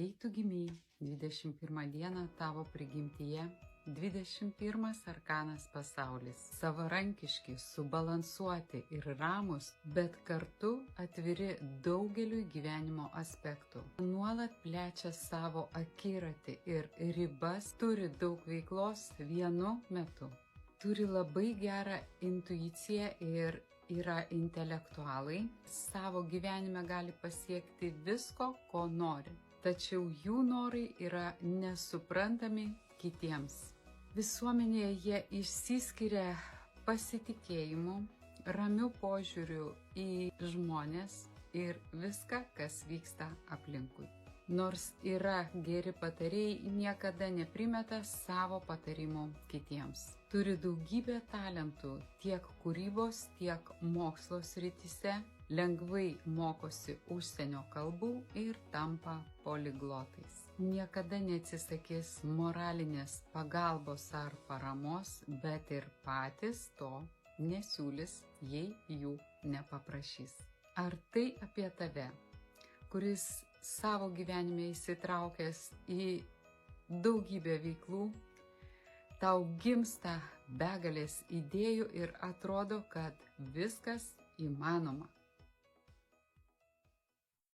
Jei tu gimei 21 dieną tavo prigimtyje, 21 arkanas pasaulis. Savarankiški, subalansuoti ir ramus, bet kartu atviri daugeliui gyvenimo aspektų. Nuolat plečia savo akiratį ir ribas, turi daug veiklos vienu metu. Turi labai gerą intuiciją ir yra intelektualai. Savo gyvenime gali pasiekti visko, ko nori. Tačiau jų norai yra nesuprantami kitiems. Visuomenėje jie išsiskiria pasitikėjimu, ramiu požiūriu į žmones ir viską, kas vyksta aplinkui. Nors yra geri patarėjai, niekada neprimeta savo patarimų kitiems. Turi daugybę talentų tiek kūrybos, tiek mokslo srityse, lengvai mokosi užsienio kalbų ir tampa poliglotais. Niekada neatsisakys moralinės pagalbos ar paramos, bet ir patys to nesiūlys, jei jų nepaprašys. Ar tai apie tave, kuris savo gyvenime įsitraukęs į daugybę veiklų, tau gimsta begalės idėjų ir atrodo, kad viskas įmanoma?